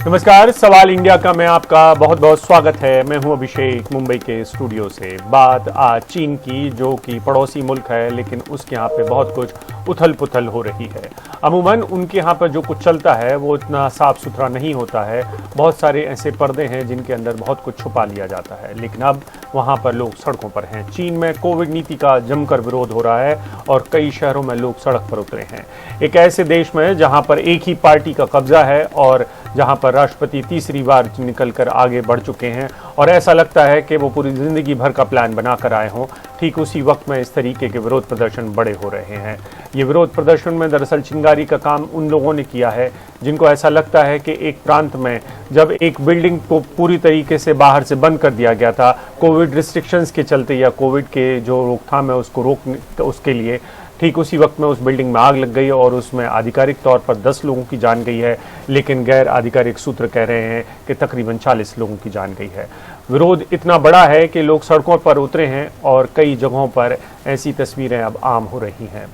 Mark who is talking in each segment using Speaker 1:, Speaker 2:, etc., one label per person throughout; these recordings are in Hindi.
Speaker 1: नमस्कार, सवाल इंडिया का मैं आपका बहुत बहुत स्वागत है। मैं हूं अभिषेक, मुंबई के स्टूडियो से। बात आज चीन की, जो कि पड़ोसी मुल्क है, लेकिन उसके यहाँ पे बहुत कुछ उथल पुथल हो रही है। अमूमन उनके यहाँ पर जो कुछ चलता है वो इतना साफ सुथरा नहीं होता है। बहुत सारे ऐसे पर्दे हैं जिनके अंदर बहुत कुछ छुपा लिया जाता है, लेकिन अब वहाँ पर लोग सड़कों पर हैं। चीन में कोविड नीति का जमकर विरोध हो रहा है और कई शहरों में लोग सड़क पर उतरे हैं। एक ऐसे देश में जहाँ पर एक ही पार्टी का कब्जा है और जहां पर राष्ट्रपति तीसरी बार निकलकर आगे बढ़ चुके हैं और ऐसा लगता है कि वो पूरी जिंदगी भर का प्लान बनाकर आए हों, ठीक उसी वक्त में इस तरीके के विरोध प्रदर्शन बड़े हो रहे हैं। ये विरोध प्रदर्शन में दरअसल चिंगारी का काम उन लोगों ने किया है जिनको ऐसा लगता है कि एक प्रांत में जब एक बिल्डिंग को पूरी तरीके से बाहर से बंद कर दिया गया था कोविड रिस्ट्रिक्शंस के चलते या कोविड के जो रोकथाम है उसको रोकने उसके लिए, ठीक उसी वक्त में उस बिल्डिंग में आग लग गई और उसमें आधिकारिक तौर पर 10 लोगों की जान गई है, लेकिन गैर आधिकारिक सूत्र कह रहे हैं कि तकरीबन 40 लोगों की जान गई है। विरोध इतना बड़ा है कि लोग सड़कों पर उतरे हैं और कई जगहों पर ऐसी तस्वीरें अब आम हो रही हैं।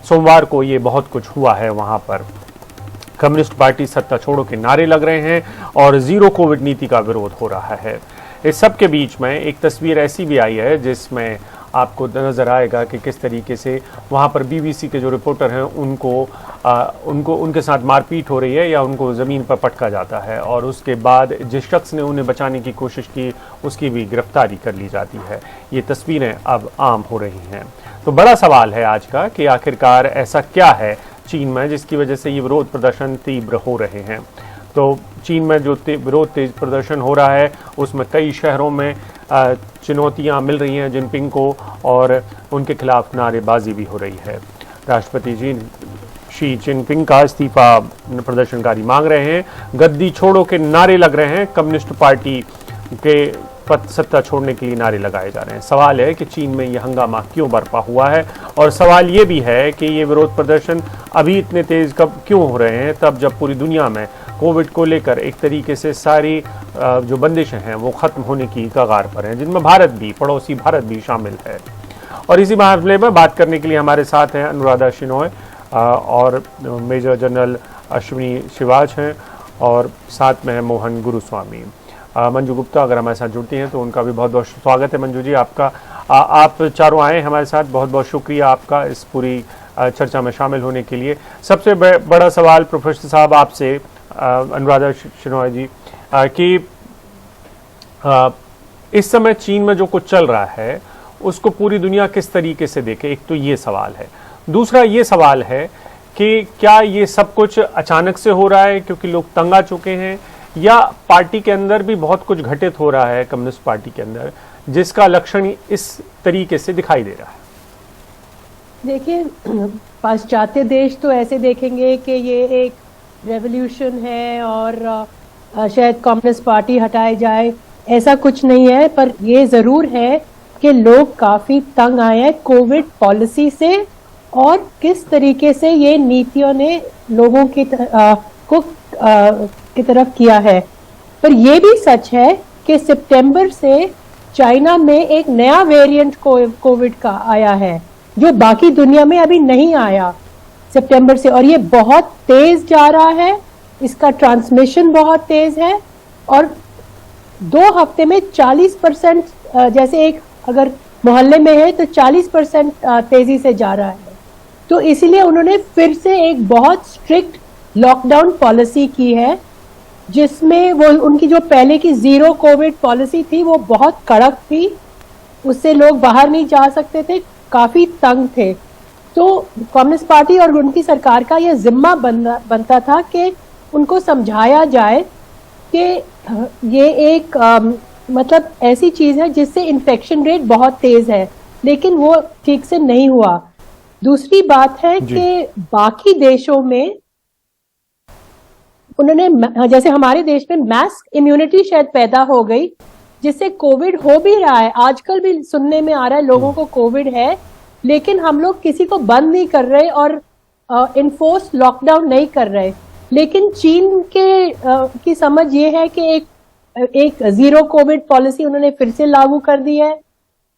Speaker 1: सोमवार को ये बहुत कुछ हुआ है। वहाँ पर कम्युनिस्ट पार्टी सत्ता छोड़ो के नारे लग रहे हैं और जीरो कोविड नीति का विरोध हो रहा है। इस सब के बीच में एक तस्वीर ऐसी भी आई है जिसमें आपको नजर आएगा कि किस तरीके से वहाँ पर बीबीसी के जो रिपोर्टर हैं उनको उनके साथ मारपीट हो रही है या उनको ज़मीन पर पटका जाता है और उसके बाद जिस शख्स ने उन्हें बचाने की कोशिश की उसकी भी गिरफ्तारी कर ली जाती है। ये तस्वीरें अब आम हो रही हैं। तो बड़ा सवाल है आज का कि आखिरकार ऐसा क्या है चीन में जिसकी वजह से ये विरोध प्रदर्शन तीव्र हो रहे हैं। तो चीन में जो विरोध तेज प्रदर्शन हो रहा है उसमें कई शहरों में चुनौतियां मिल रही हैं जिनपिंग को और उनके खिलाफ नारेबाजी भी हो रही है। राष्ट्रपति शी जिनपिंग का इस्तीफा प्रदर्शनकारी मांग रहे हैं। गद्दी छोड़ो के नारे लग रहे हैं। कम्युनिस्ट पार्टी के सत्ता छोड़ने के लिए नारे लगाए जा रहे हैं। सवाल है कि चीन में यह हंगामा क्यों बरपा हुआ है और सवाल ये भी है कि ये विरोध प्रदर्शन अभी इतने तेज कब क्यों हो रहे हैं, तब जब पूरी दुनिया में कोविड को लेकर एक तरीके से सारी जो बंदिशें हैं वो खत्म होने की कगार पर हैं, जिनमें भारत भी, पड़ोसी भारत भी शामिल है। और इसी मामले में बात करने के लिए हमारे साथ हैं अनुराधा शिनोय और मेजर जनरल अश्विनी शिवाज हैं और साथ में है मोहन गुरुस्वामी। मंजू गुप्ता अगर हमारे साथ जुड़ती हैं तो उनका भी बहुत बहुत स्वागत है। मंजू जी, आपका आप चारों आए हमारे साथ, बहुत बहुत शुक्रिया आपका इस पूरी चर्चा में शामिल होने के लिए। सबसे बड़ा सवाल प्रोफेसर साहब आपसे, अनुराधा शिनोय जी, कि इस समय चीन में जो कुछ चल रहा है उसको पूरी दुनिया किस तरीके से देखे, एक तो ये सवाल है। दूसरा ये सवाल है कि क्या ये सब कुछ अचानक से हो रहा है क्योंकि लोग तंग आ चुके हैं, या पार्टी के अंदर भी बहुत कुछ घटित हो रहा है कम्युनिस्ट पार्टी के अंदर जिसका लक्षण इस तरीके से दिखाई दे रहा है?
Speaker 2: देखिए, पाश्चात्य देश तो ऐसे देखेंगे कि ये एक रेवोल्यूशन है और शायद कम्युनिस्ट पार्टी हटाई जाए, ऐसा कुछ नहीं है। पर ये जरूर है कि लोग काफी तंग आए हैं कोविड पॉलिसी से और किस तरीके से ये नीतियों ने लोगों की तरफ किया है। पर यह भी सच है कि सितंबर से चाइना में एक नया वेरिएंट कोविड का आया है जो बाकी दुनिया में अभी नहीं आया सितंबर से, और ये बहुत तेज जा रहा है, इसका ट्रांसमिशन बहुत तेज है और 2 हफ्ते में 40%, जैसे एक अगर मोहल्ले में है तो 40% तेजी से जा रहा है। तो इसीलिए उन्होंने फिर से एक बहुत स्ट्रिक्ट लॉकडाउन पॉलिसी की है जिसमें वो उनकी जो पहले की जीरो कोविड पॉलिसी थी वो बहुत कड़क थी, उससे लोग बाहर नहीं जा सकते थे, काफी तंग थे। तो कम्युनिस्ट पार्टी और उनकी सरकार का यह जिम्मा बनता था कि उनको समझाया जाए कि ये एक मतलब ऐसी चीज है जिससे इन्फेक्शन रेट बहुत तेज है, लेकिन वो ठीक से नहीं हुआ। दूसरी बात है कि बाकी देशों में उन्होंने, जैसे हमारे देश में मैस इम्यूनिटी शायद पैदा हो गई जिससे कोविड हो भी रहा है। आजकल भी सुनने में आ रहा है लोगों को कोविड है, लेकिन हम लोग किसी को बंद नहीं कर रहे और इन्फोर्स लॉकडाउन नहीं कर रहे। लेकिन चीन की समझ ये है कि एक जीरो कोविड पॉलिसी उन्होंने फिर से लागू कर दी है।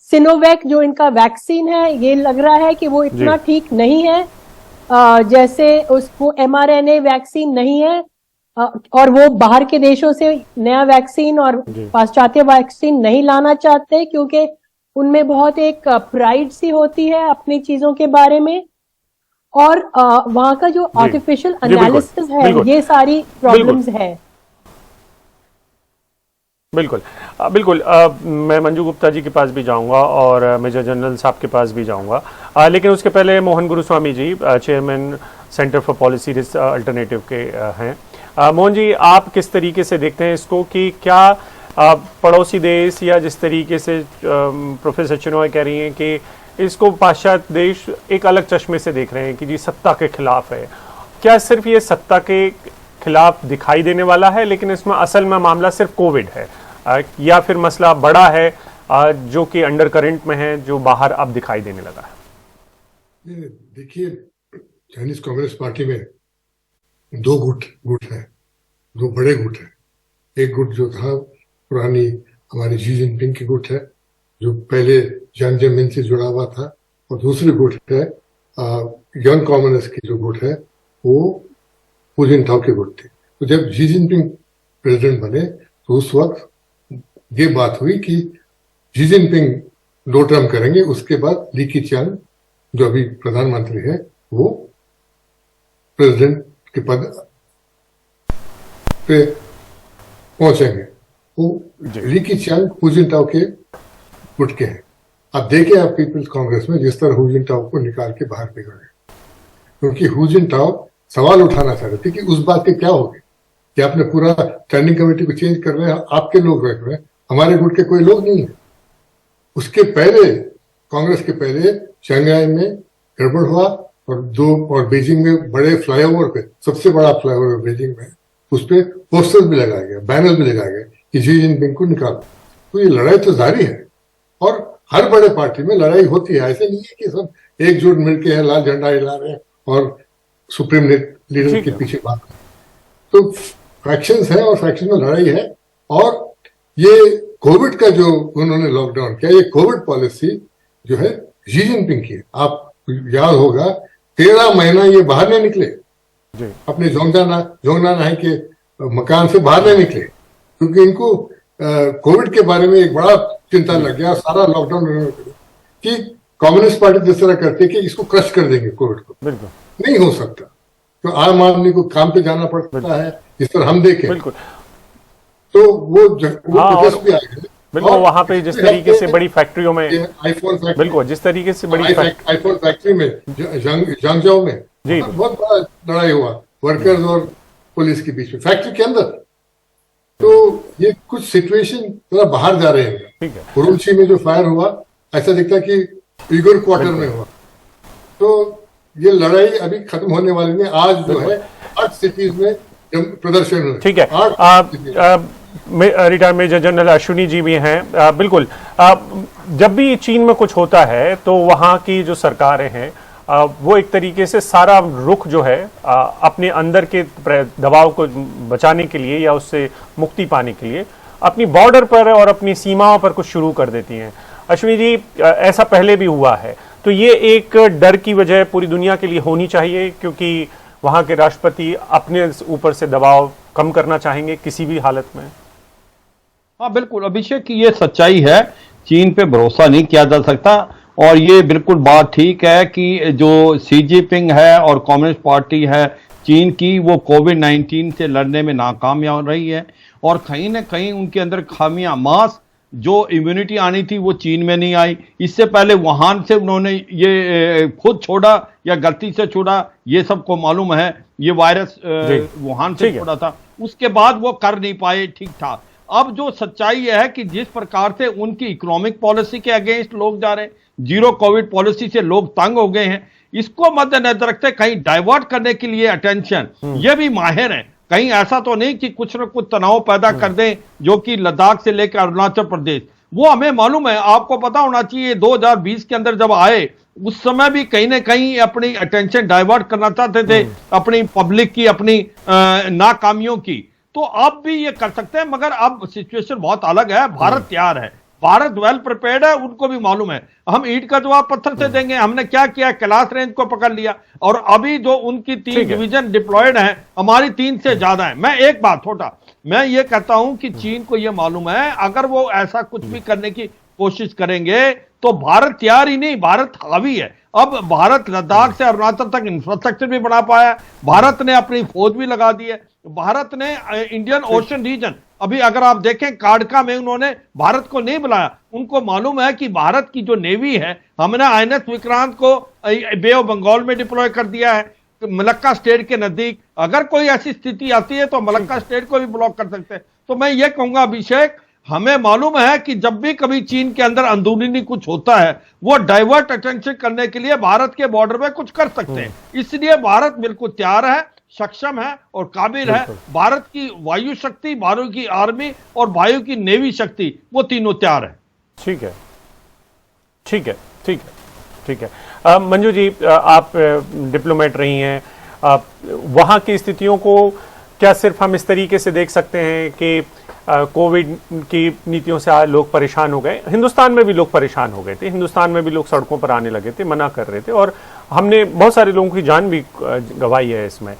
Speaker 2: सिनोवैक जो इनका वैक्सीन है, ये लग रहा है कि वो इतना ठीक नहीं है जैसे उसको mRNA वैक्सीन नहीं है। और वो बाहर के देशों से नया वैक्सीन और पाश्चात्य वैक्सीन नहीं लाना चाहते, क्योंकि उनमें बहुत एक प्राइड सी होती है अपनी चीजों के बारे में, और वहां का जो आर्टिफिशियल एनालिसिस है, ये सारी प्रॉब्लम्स है।
Speaker 1: बिल्कुल बिल्कुल। मैं मंजू गुप्ता जी के पास भी जाऊंगा और मेजर जनरल साहब के पास भी जाऊंगा, लेकिन उसके पहले Mohan Guruswamy ji, chairman centre for policy alternative के हैं। मोहन जी, आप किस तरीके से देखते हैं इसको कि क्या पड़ोसी देश या जिस तरीके से प्रोफेसर चिनॉय कह रही हैं कि इसको पाश्चात्य देश एक अलग चश्मे से देख रहे हैं कि जी सत्ता के खिलाफ है, क्या सिर्फ ये सत्ता के खिलाफ दिखाई देने वाला है, लेकिन इसमें असल में मामला सिर्फ कोविड है, या फिर मसला बड़ा है जो कि अंडर करंट में है, जो बाहर अब दिखाई देने लगा है?
Speaker 3: देखिए, चाइनीज कम्युनिस्ट पार्टी में दो गुट है, दो बड़े गुट है। एक गुट जो था पुरानी हमारी शी जिनपिंग की गुट है, जो पहले जियांग जेमिन से जुड़ा हुआ था, और दूसरी गुट है यंग कम्युनिस्ट की जो गुट है वो हू जिनटाओ की गुट थी। तो जब शी जिनपिंग प्रेसिडेंट बने तो उस वक्त ये बात हुई कि शी जिनपिंग 2 टर्म करेंगे, उसके बाद ली कीचांग जो अभी प्रधानमंत्री है वो प्रेसिडेंट के पद पे पहुंचेंगे। वो ली कीचांग हू जिनटाओ के गुट के हैं। अब देखें आप पीपल्स कांग्रेस में जिस तरह हू जिनटाओ को निकाल के बाहर फेंका, क्योंकि हू जिनटाओ सवाल उठाना चाह रहे थे कि उस बात के क्या होगी कि आपने पूरा स्टैंडिंग कमेटी को चेंज कर रहे हैं, आपके लोग रख रहे हैं, हमारे गुट के कोई लोग नहीं है। उसके पहले कांग्रेस के पहले शंघाई में गड़बड़ हुआ और बीजिंग में बड़े फ्लाईओवर पे, सबसे बड़ा फ्लाईओवर बीजिंग में, उस पर पोस्टर भी लगाया गया, बैनर भी लगाया गया कि शी जिनपिंग को निकालो। तो ये लड़ाई तो जारी है और हर बड़े पार्टी में लड़ाई होती है। ऐसे नहीं है कि सब एकजुट मिलकर लाल झंडा हिला रहे हैं और सुप्रीम लीडर के पीछे भाग। तो फैक्शंस है और फैक्शन में लड़ाई है। और ये कोविड का जो उन्होंने लॉकडाउन किया, ये कोविड पॉलिसी जो है शी जिनपिंग की, आप याद होगा 13 महीना ये बाहर नहीं निकले, अपने जोंगनानाई के मकान से बाहर नहीं निकले, क्योंकि इनको कोविड के बारे में एक बड़ा चिंता लग गया। सारा लॉकडाउन कि कम्युनिस्ट पार्टी जिस तरह करती है कि इसको क्रश कर देंगे कोविड को, बिल्कुल नहीं हो सकता। तो आम आदमी को काम पे जाना पड़ता है, जिस तरह हम देखें। बिल्कुल। तो वो प्रोटेस्ट भी आए हैं।
Speaker 1: बिल्कुल, वहां पे जिस तरीके से बड़ी फैक्ट्रियों में
Speaker 3: आईफोन फैक्ट्री,
Speaker 1: बिल्कुल जिस तरीके से बड़ी
Speaker 3: आईफोन फैक्ट्री में जांगजाओ में जी बहुत बड़ा लड़ाई हुआ वर्कर्स और पुलिस के बीच में, फैक्ट्री के अंदर। तो ये कुछ सिचुएशन थोड़ा बाहर जा रहे हैं। उरुमची में जो फायर हुआ, ऐसा दिखता है कि उइगर क्वार्टर में हुआ। तो ये लड़ाई अभी खत्म होने वाली नहीं। आज जो है 8 सिटीज में प्रदर्शन हुए। ठीक है।
Speaker 1: Retired major general Ashwini ji भी हैं। बिल्कुल, जब भी चीन में कुछ होता है तो वहाँ की जो सरकारें हैं वो एक तरीके से सारा रुख जो है अपने अंदर के दबाव को बचाने के लिए या उससे मुक्ति पाने के लिए अपनी बॉर्डर पर और अपनी सीमाओं पर कुछ शुरू कर देती हैं। अश्विनी जी, ऐसा पहले भी हुआ है, तो ये एक डर की वजह पूरी दुनिया के लिए होनी चाहिए, क्योंकि वहाँ के राष्ट्रपति अपने ऊपर से दबाव कम करना चाहेंगे किसी भी हालत में।
Speaker 4: हाँ बिल्कुल अभिषेक, ये सच्चाई है, चीन पे भरोसा नहीं किया जा सकता। और ये बिल्कुल बात ठीक है कि जो शी जिनपिंग है और कम्युनिस्ट पार्टी है चीन की, वो कोविड-19 से लड़ने में नाकामयाब रही है। और कहीं ना कहीं उनके अंदर खामियां, मास जो इम्यूनिटी आनी थी वो चीन में नहीं आई। इससे पहले वुहान से उन्होंने ये खुद छोड़ा या गलती से छोड़ा, ये सबको मालूम है, ये वायरस वुहान से छोड़ा था, उसके बाद वो कर नहीं पाए ठीक ठाक। अब जो सच्चाई है कि जिस प्रकार से उनकी इकोनॉमिक पॉलिसी के अगेंस्ट लोग जा रहे हैं, जीरो कोविड पॉलिसी से लोग तंग हो गए हैं, इसको मद्देनजर रखते कहीं डाइवर्ट करने के लिए अटेंशन, ये भी माहिर है। कहीं ऐसा तो नहीं कि कुछ न कुछ तनाव पैदा कर दें, जो कि लद्दाख से लेकर अरुणाचल प्रदेश, वो हमें मालूम है। आपको पता होना चाहिए 2020 के अंदर जब आए, उस समय भी कहीं ना कहीं अपनी अटेंशन डाइवर्ट करना चाहते थे अपनी पब्लिक की, अपनी नाकामियों की। तो अब भी ये कर सकते हैं, मगर अब सिचुएशन बहुत अलग है। भारत तैयार है, भारत वेल प्रिपेयर्ड है, उनको भी मालूम है। हम ईंट का जवाब पत्थर से देंगे। हमने क्या किया, कैलाश रेंज को पकड़ लिया, और अभी जो उनकी 3 डिवीजन डिप्लॉयड है, हमारी 3 से ज्यादा है। मैं एक बात छोटा, मैं ये कहता हूं कि चीन को ये मालूम है अगर वो ऐसा कुछ भी करने की कोशिश करेंगे तो भारत तैयार ही नहीं, भारत हावी है। अब भारत लद्दाख से अरुणाचल तक इंफ्रास्ट्रक्चर भी बना पाया है, भारत ने अपनी फौज भी लगा दी है, भारत ने इंडियन ओशन रीजन, अभी अगर आप देखें काड़का में उन्होंने भारत को नहीं बुलाया। उनको मालूम है कि भारत की जो नेवी है, हमने आईएनएस विक्रांत को बे ऑफ बंगाल में डिप्लॉय कर दिया है, मलक्का स्टेट के नजदीक। अगर कोई ऐसी स्थिति आती है तो मलक्का स्टेट को भी ब्लॉक कर सकते हैं। तो मैं ये कहूंगा अभिषेक, हमें मालूम है कि जब भी कभी चीन के अंदर अंदरूनी कुछ होता है, वो डाइवर्ट अटेंशन करने के लिए भारत के बॉर्डर में कुछ कर सकते हैं। इसलिए भारत बिल्कुल तैयार है, सक्षम है और काबिल है। भारत की वायु शक्ति, भारत की आर्मी और वायु की नेवी शक्ति, वो तीनों तैयार है।
Speaker 1: ठीक है, ठीक है, ठीक है, ठीक है। मंजू जी, आप डिप्लोमेट रही हैं, वहाँ की स्थितियों को क्या सिर्फ हम इस तरीके से देख सकते हैं कि कोविड की नीतियों से लोग परेशान हो गए? हिंदुस्तान में भी लोग परेशान हो गए थे, हिंदुस्तान में भी लोग सड़कों पर आने लगे थे, मना कर रहे थे, और हमने बहुत सारे लोगों की जान भी गंवाई है इसमें।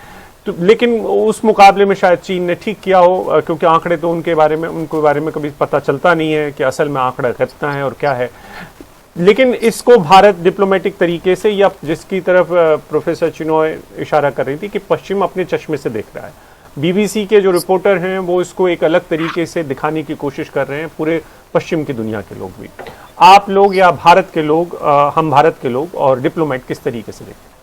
Speaker 1: तो लेकिन उस मुकाबले में शायद चीन ने ठीक किया हो, क्योंकि आंकड़े तो उनके बारे में कभी पता चलता नहीं है कि असल में आंकड़ा कितना है और क्या है। लेकिन इसको भारत डिप्लोमेटिक तरीके से, या जिसकी तरफ प्रोफेसर चिनॉय इशारा कर रही थी कि पश्चिम अपने चश्मे से देख रहा है, बीबीसी के जो रिपोर्टर हैं वो इसको एक अलग तरीके से दिखाने की कोशिश कर रहे हैं, पूरे पश्चिम की दुनिया के लोग भी। आप लोग या भारत के लोग, हम भारत के लोग और डिप्लोमेट किस तरीके से देखते हैं?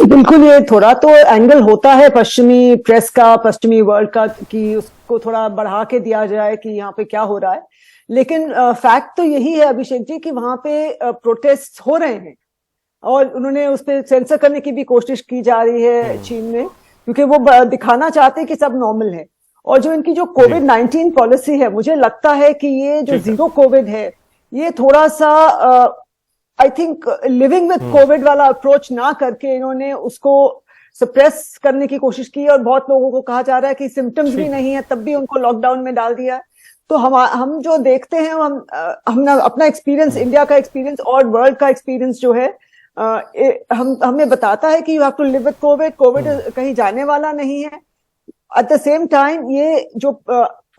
Speaker 5: बिल्कुल, ये थोड़ा तो एंगल होता है पश्चिमी प्रेस का, पश्चिमी वर्ल्ड का, कि उसको थोड़ा बढ़ा के दिया जाए कि यहाँ पे क्या हो रहा है। लेकिन फैक्ट तो यही है अभिषेक जी कि वहां पे प्रोटेस्ट हो रहे हैं और उन्होंने उस पर सेंसर करने की भी कोशिश की जा रही है चीन में, क्योंकि वो दिखाना चाहते हैं कि सब नॉर्मल है। और जो इनकी जो कोविड-19 पॉलिसी है, मुझे लगता है कि ये जो जीरो कोविड है, ये थोड़ा सा I think living with Covid वाला अप्रोच ना करके इन्होंने उसको सप्रेस करने की कोशिश की। और बहुत लोगों को कहा जा रहा है कि सिम्टम्स भी नहीं है, तब भी उनको लॉकडाउन में डाल दिया। तो हम जो देखते हैं, हम अपना एक्सपीरियंस, इंडिया का एक्सपीरियंस और वर्ल्ड का एक्सपीरियंस जो है, हमें बताता है कि you have to live with COVID. COVID कहीं जाने वाला नहीं है। एट द सेम टाइम ये जो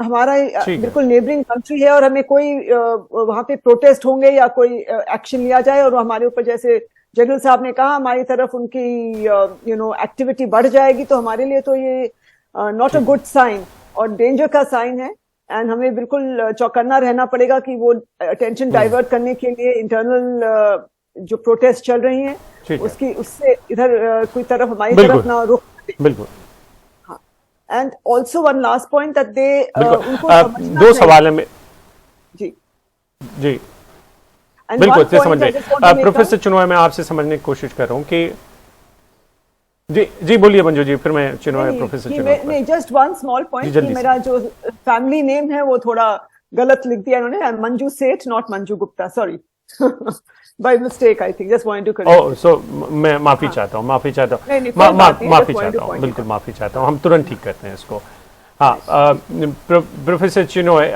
Speaker 5: हमारा बिल्कुल नेबरिंग कंट्री है, और हमें कोई वहां पे प्रोटेस्ट होंगे या कोई एक्शन लिया जाए और हमारे ऊपर, जैसे जनरल साहब ने कहा, हमारी तरफ उनकी एक्टिविटी बढ़ जाएगी, तो हमारे लिए तो ये नॉट अ गुड साइन और डेंजर का साइन है। एंड हमें बिल्कुल चौकन्ना रहना पड़ेगा कि वो अटेंशन डाइवर्ट करने के लिए इंटरनल जो प्रोटेस्ट चल रही हैं उससे इधर कोई तरफ हमारी तरफ ना रुख। बिल्कुल। हाँ। And also one last point that they उनको
Speaker 1: दो सवाल है
Speaker 5: जी
Speaker 1: जी बिल्कुल से समझिए। प्रोफेसर चिनॉय, मैं आपसे समझने की कोशिश कर रहा हूँ कि जी बोलिए मंजू जी, फिर मैं चिनॉय प्रोफेसर चिनॉय।
Speaker 5: नहीं, जस्ट वन स्मॉल पॉइंट कि मेरा जो फैमिली नेम है वो थोड़ा गलत लिख दिया इन्होंने, Manju Seth not Manju Gupta, sorry by mistake, I think, just wanted to correct.
Speaker 1: Oh, so मैं माफी चाहता हूँ, माफी चाहता हूँ, बिल्कुल माफी चाहता हूँ, हम तुरंत ठीक करते हैं इसको। हाँ, प्रोफेसर चिनॉय,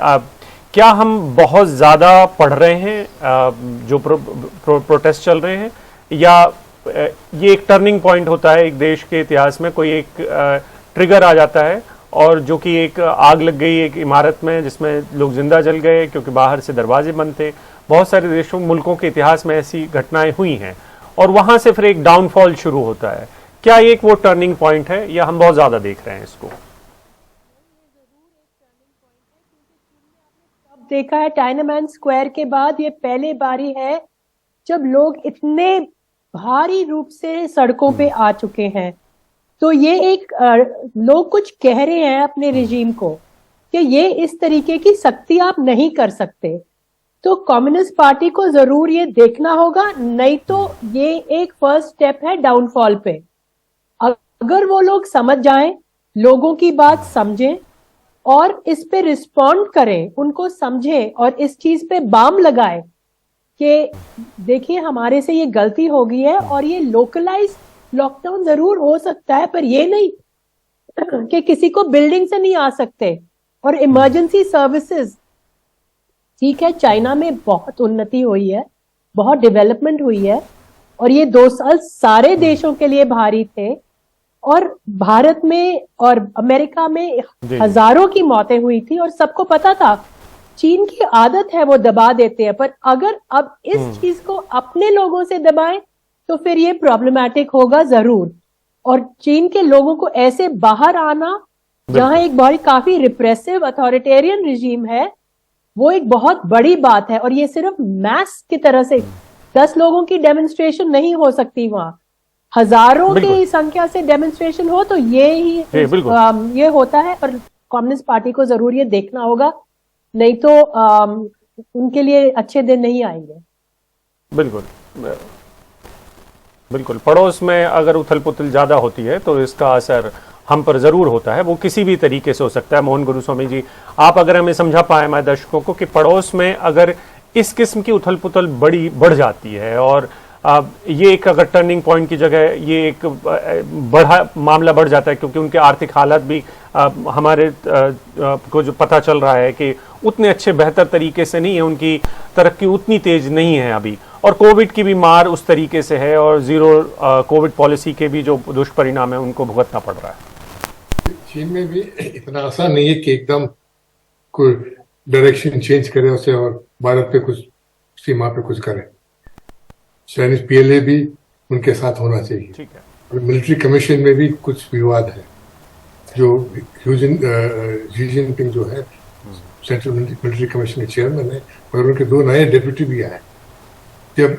Speaker 1: क्या हम बहुत ज्यादा पढ़ रहे हैं जो प्रोटेस्ट चल रहे हैं, या ये एक टर्निंग पॉइंट होता है एक देश के इतिहास में, कोई एक ट्रिगर आ जाता है और जो कि एक आग लग गई एक इमारत में जिसमें लोग जिंदा जल गए क्योंकि बाहर से दरवाजे बंद थे? बहुत सारे देशों, मुल्कों के इतिहास में ऐसी घटनाएं हुई हैं और वहां से फिर एक डाउनफॉल शुरू होता है। क्या एक वो टर्निंग पॉइंट है या हम बहुत ज्यादा देख रहे हैं इसको?
Speaker 2: देखा है टाइनमैन स्क्वायर के बाद ये पहले बारी है जब लोग इतने भारी रूप से सड़कों पे आ चुके हैं। तो ये एक लोग कुछ कह रहे हैं अपने रिजीम को कि ये इस तरीके की सख्ती आप नहीं कर सकते। तो कम्युनिस्ट पार्टी को जरूर ये देखना होगा, नहीं तो ये एक फर्स्ट स्टेप है डाउनफॉल पे। अगर वो लोग समझ जाएं, लोगों की बात समझें और इस पे रिस्पॉन्ड करें, उनको समझें और इस चीज पे बाम लगाए कि देखिए हमारे से ये गलती हो गई है और ये लोकलाइज लॉकडाउन जरूर हो सकता है, पर ये नहीं कि किसी को बिल्डिंग से नहीं आ सकते और इमरजेंसी सर्विसेज ठीक है, चाइना में बहुत उन्नति हुई है, बहुत डेवलपमेंट हुई है, और ये 2 साल सारे देशों के लिए भारी थे, और भारत में और अमेरिका में हजारों की मौतें हुई थी, और सबको पता था। चीन की आदत है वो दबा देते हैं, पर अगर अब इस चीज को अपने लोगों से दबाएं तो फिर ये प्रॉब्लमैटिक होगा जरूर। और चीन के लोगों को ऐसे बाहर आना, जहां एक बहुत काफी रिप्रेसिव अथॉरिटेरियन रिजीम है, वो एक बहुत बड़ी बात है। और ये सिर्फ मैस की तरह से 10 लोगों की डेमोन्स्ट्रेशन नहीं हो सकती, वहां हजारों की संख्या से डेमोन्स्ट्रेशन हो तो ये होता है। और कम्युनिस्ट पार्टी को जरूर ये देखना होगा, नहीं तो उनके लिए अच्छे दिन नहीं आएंगे।
Speaker 1: बिल्कुल बिल्कुल, पड़ोस में अगर उथल पुथल ज्यादा होती है तो इसका असर हम पर जरूर होता है, वो किसी भी तरीके से हो सकता है। मोहन गुरुस्वामी जी, आप अगर हमें समझा पाए हमारे दर्शकों को कि पड़ोस में अगर इस किस्म की उथल पुथल बढ़ जाती है, और ये एक अगर टर्निंग पॉइंट की जगह ये एक मामला बढ़ जाता है, क्योंकि उनके आर्थिक हालात भी हमारे को जो पता चल रहा है कि उतने अच्छे बेहतर तरीके से नहीं है, उनकी तरक्की उतनी तेज नहीं है अभी, और कोविड की भी मार उस तरीके से है, और जीरो कोविड पॉलिसी के भी जो दुष्परिणाम है उनको भुगतना पड़ रहा है।
Speaker 3: चीन में भी इतना आसान नहीं है कि एकदम कोई डायरेक्शन चेंज करे उसे और भारत पे कुछ सीमा पे कुछ करे। चाइनीज पीएलए भी उनके साथ होना चाहिए।
Speaker 1: ठीक है।
Speaker 3: और मिलिट्री कमीशन में भी कुछ विवाद है, जो शी जिनपिंग जो है सेंट्रल मिलिट्री कमीशन के चेयरमैन है, और उनके 2 नए डिप्यूटी भी आए। जब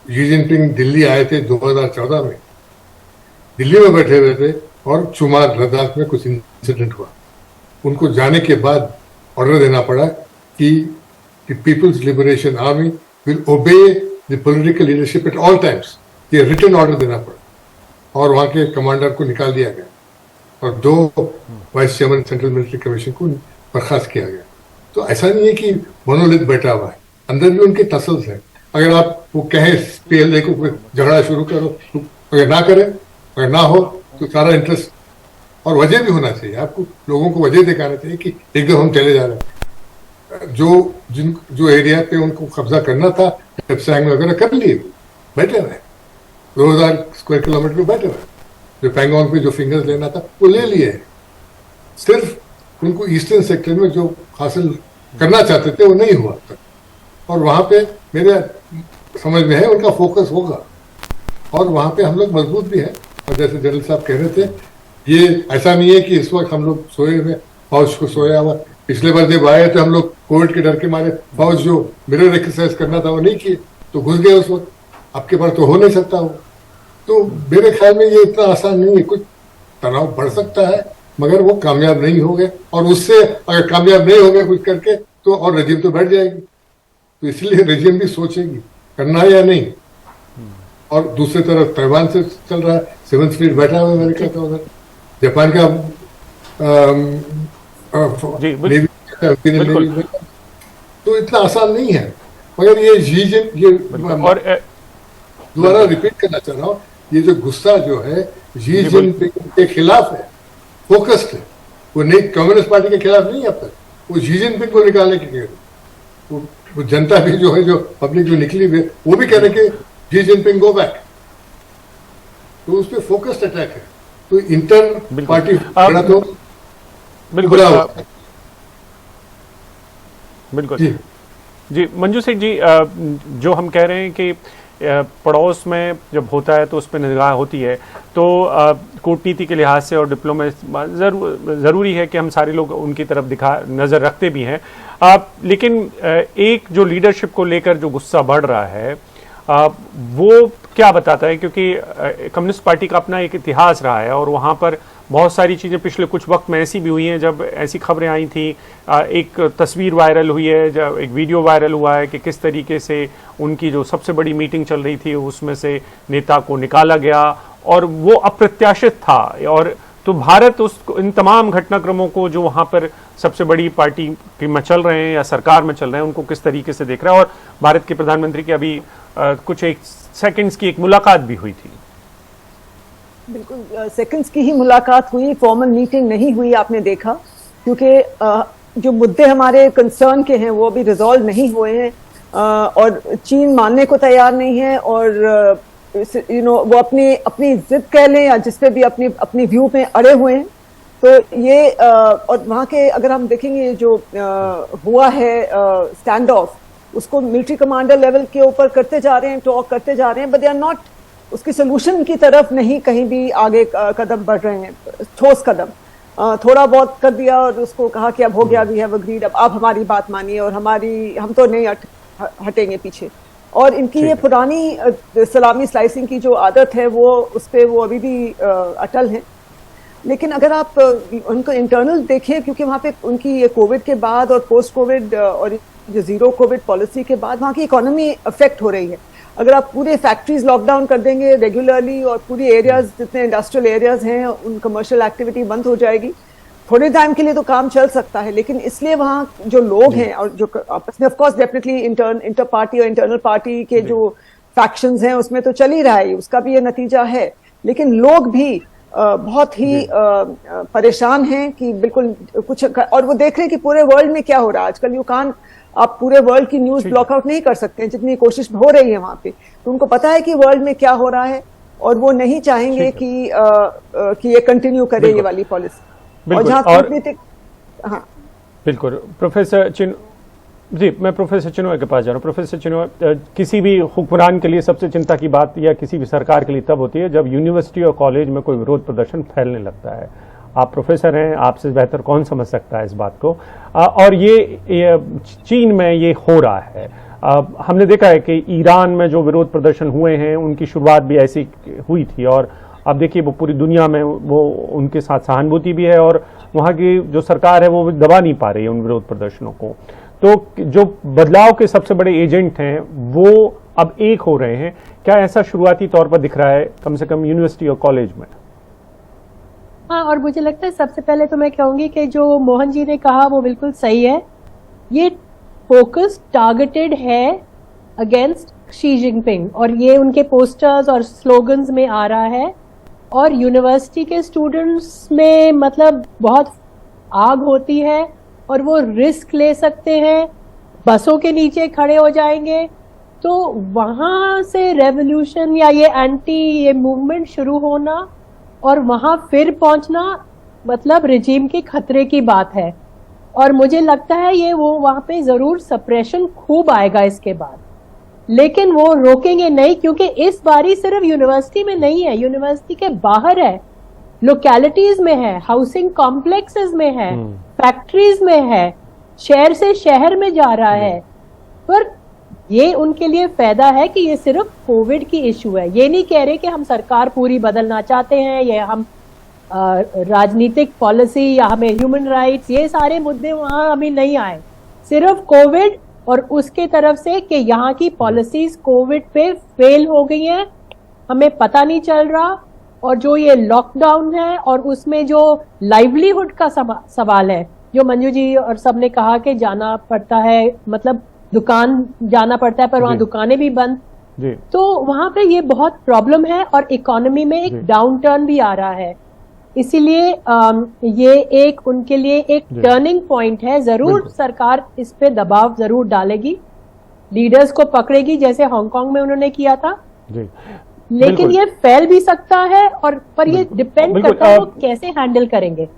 Speaker 3: शी जिनपिंग दिल्ली आए थे 2014 में, दिल्ली में बैठे हुए थे और चुमार लद्दाख में कुछ इंसिडेंट हुआ। उनको जाने के बाद ऑर्डर देना पड़ा कि People's Liberation Army will obey the political leadership at all times. ये रिटन ऑर्डर देना पड़ा, और वहां के कमांडर को निकाल दिया गया, और 2 vice chairman central military commission को बर्खास्त किया गया। तो ऐसा नहीं है कि मोनोलिथ बैठा हुआ है, अंदर भी उनके टसल्स हैं। अगर आप वो कहें पीएलए को झगड़ा शुरू करो, अगर ना करे, अगर ना हो तो सारा इंटरेस्ट, और वजह भी होना चाहिए, आपको लोगों को वजह दिखाना चाहिए कि एकदम हम चले जा रहे हैं। जो एरिया पे उनको कब्जा करना था, पेप्सांग में वगैरह कर लिए, बैठे रहे 2000 स्क्वायर किलोमीटर में बैठे रहे। जो पैंगोंग पे जो फिंगर्स लेना था वो ले लिए, सिर्फ उनको ईस्टर्न सेक्टर में जो हासिल करना चाहते थे वो नहीं हुआ तक। और वहां पे मेरे समझ में है उनका फोकस होगा, और वहां पे हम लोग मजबूत भी है। और जैसे जनरल साहब कह रहे थे, ये ऐसा नहीं है कि इस वक्त हम लोग सोए हुए, फौज को सोया हुआ। पिछले बार जब आए तो हम लोग कोविड के डर के मारे फौज जो मिरर एक्सरसाइज करना था वो नहीं किए, तो घुस गए उस वक्त। आपके पास तो हो नहीं सकता हो। तो मेरे ख्याल में ये इतना आसान नहीं है, कुछ तनाव बढ़ सकता है, मगर वो कामयाब नहीं हो गए, और उससे अगर कामयाब नहीं हो गए कुछ करके तो और रजीम तो बैठ जाएगी। तो इसलिए रजीम भी सोचेगी करना है या नहीं। और दूसरी तरफ ताइवान से चल रहा है, 7th फ्लीट बैठा हुआ अमेरिका का, उधर जापान का तो इतना आसान नहीं है। मगर ये और दोबारा रिपीट करना चाह रहा हूँ, ये जो गुस्सा जो है शी जिनपिंग के खिलाफ है, फोकस्ड है, वो नहीं कम्युनिस्ट पार्टी के खिलाफ नहीं है अब तक, वो शी जिनपिंग को निकालने के लिए। वो जनता भी जो है, जो पब्लिक जो निकली हुई, वो भी कह रहे कि शी जिनपिंग गो बैक। तो उस पर फोकस्ड अटैक है। तो इंटर पार्टी बड़ा तो
Speaker 1: बिल्कुल बिल्कुल जी मंजू सिंह जी, जो हम कह रहे हैं कि पड़ोस में जब होता है तो उस पर निगाह होती है, तो कूटनीति के लिहाज से और डिप्लोमेसी ज़रूरी है कि हम सारे लोग उनकी तरफ नज़र रखते भी हैं। लेकिन एक जो लीडरशिप को लेकर जो गुस्सा बढ़ रहा है, वो क्या बताता है? क्योंकि कम्युनिस्ट पार्टी का अपना एक इतिहास रहा है, और वहाँ पर बहुत सारी चीज़ें पिछले कुछ वक्त में ऐसी भी हुई हैं जब ऐसी खबरें आई थी। एक तस्वीर वायरल हुई है, जब एक वीडियो वायरल हुआ है कि किस तरीके से उनकी जो सबसे बड़ी मीटिंग चल रही थी उसमें से नेता को निकाला गया, और वो अप्रत्याशित था। और तो भारत इन तमाम घटनाक्रमों को जो वहाँ पर सबसे बड़ी पार्टी में चल रहे हैं या सरकार में चल रहे हैं, उनको किस तरीके से देख रहा है? और भारत के प्रधानमंत्री की अभी कुछ एक सेकंड्स की एक मुलाकात भी हुई थी।
Speaker 5: बिल्कुल सेकंड्स की ही मुलाकात हुई, फॉर्मल मीटिंग नहीं हुई, आपने देखा। क्योंकि जो मुद्दे हमारे कंसर्न के हैं वो अभी रिजॉल्व नहीं हुए हैं, और चीन मानने को तैयार नहीं है, और वो अपनी जिद कह लें या जिस पे भी अपनी व्यू में अड़े हुए हैं। तो ये और वहाँ के अगर हम देखेंगे जो हुआ है स्टैंड ऑफ, उसको मिलिट्री कमांडर लेवल के ऊपर करते जा रहे हैं, टॉक करते जा रहे हैं, बट दे आर नॉट उसकी सोल्यूशन की तरफ नहीं कहीं भी आगे कदम बढ़ रहे हैं, ठोस कदम। थोड़ा बहुत कर दिया और उसको कहा कि अब हो गया, वी हैव अग्रीड, अब आप हमारी बात मानिए और हम तो नहीं हटेंगे पीछे। और इनकी ये पुरानी सलामी स्लाइसिंग की जो आदत है वो उस पर वो अभी भी अटल है। लेकिन अगर आप उनको इंटरनल देखें, क्योंकि वहाँ पे उनकी ये कोविड के बाद और पोस्ट कोविड और जो जीरो कोविड पॉलिसी के बाद वहाँ की इकोनॉमी अफेक्ट हो रही है। अगर आप पूरे फैक्ट्रीज लॉकडाउन कर देंगे रेगुलरली और पूरी एरियाज जितने इंडस्ट्रियल एरियाज हैं उन कमर्शियल एक्टिविटी बंद हो जाएगी, थोड़े टाइम के लिए तो काम चल सकता है, लेकिन इसलिए वहाँ जो लोग हैं और जो आपस में of course definitely inter party और इंटरनल पार्टी के जो फैक्शंस हैं उसमें तो चल ही रहा है, उसका भी ये नतीजा है। लेकिन लोग भी बहुत ही परेशान हैं कि बिल्कुल कुछ, और वो देख रहे हैं कि पूरे वर्ल्ड में क्या हो रहा है आजकल। आप पूरे वर्ल्ड की न्यूज ब्लॉकआउट नहीं कर सकते हैं जितनी कोशिश हो रही है वहां पे। तो उनको पता है कि वर्ल्ड में क्या हो रहा है और वो नहीं चाहेंगे कि ये कंटिन्यू करे ये वाली पॉलिसी। और जहां कूटनीतिक, हाँ
Speaker 1: बिल्कुल। प्रोफेसर जी, मैं प्रोफेसर चिनॉय के पास जा रहा हूँ। प्रोफेसर चिनॉय, किसी भी हुक्मरान के लिए सबसे चिंता की बात या किसी भी सरकार के लिए तब होती है जब यूनिवर्सिटी और कॉलेज में कोई विरोध प्रदर्शन फैलने लगता है। आप प्रोफेसर हैं, आपसे बेहतर कौन समझ सकता है इस बात को। और ये चीन में ये हो रहा है। हमने देखा है कि ईरान में जो विरोध प्रदर्शन हुए हैं उनकी शुरुआत भी ऐसी हुई थी, और अब देखिए वो पूरी दुनिया में वो उनके साथ सहानुभूति भी है और वहाँ की जो सरकार है वो दबा नहीं पा रही है उन विरोध प्रदर्शनों को। तो जो बदलाव के सबसे बड़े एजेंट हैं वो अब एक हो रहे हैं। क्या ऐसा शुरुआती तौर पर दिख रहा है कम से कम यूनिवर्सिटी और कॉलेज में?
Speaker 2: हाँ, और मुझे लगता है सबसे पहले तो मैं कहूंगी कि जो मोहन जी ने कहा वो बिल्कुल सही है। ये फोकस टारगेटेड है अगेंस्ट शी जिनपिंग, और ये उनके पोस्टर्स और स्लोगन्स में आ रहा है। और यूनिवर्सिटी के स्टूडेंट्स में मतलब बहुत आग होती है और वो रिस्क ले सकते हैं, बसों के नीचे खड़े हो जाएंगे। तो वहां से रेवोल्यूशन या ये मूवमेंट शुरू होना और वहां फिर पहुंचना मतलब रिजीम के खतरे की बात है। और मुझे लगता है ये वो वहां पे जरूर सप्रेशन खूब आएगा इसके बाद, लेकिन वो रोकेंगे नहीं, क्योंकि इस बारी सिर्फ यूनिवर्सिटी में नहीं है, यूनिवर्सिटी के बाहर है, लोकेलिटीज में है, हाउसिंग कॉम्प्लेक्सेस में है, फैक्ट्रीज में है, शहर से शहर में जा रहा है। पर ये उनके लिए फायदा है कि ये सिर्फ कोविड की इशू है। ये नहीं कह रहे कि हम सरकार पूरी बदलना चाहते हैं या हम राजनीतिक पॉलिसी या हमें ह्यूमन राइट्स, ये सारे मुद्दे वहां अभी नहीं आए। सिर्फ कोविड और उसके तरफ से कि यहाँ की पॉलिसीज कोविड पे फेल हो गई हैं, हमें पता नहीं चल रहा। और जो ये लॉकडाउन है और उसमें जो लाइवलीहुड का सवाल है, जो मंजू जी और सबने कहा कि जाना पड़ता है, मतलब दुकान जाना पड़ता है पर वहां दुकानें भी बंद जी। तो वहां पे ये बहुत प्रॉब्लम है और इकोनॉमी में एक डाउन टर्न भी आ रहा है। इसीलिए ये एक उनके लिए एक टर्निंग पॉइंट है। जरूर सरकार इस पे दबाव जरूर डालेगी, लीडर्स को पकड़ेगी जैसे हांगकांग में उन्होंने किया था जी। लेकिन ये फैल भी सकता है और पर ये डिपेंड करता है वो कैसे हैंडल करेंगे।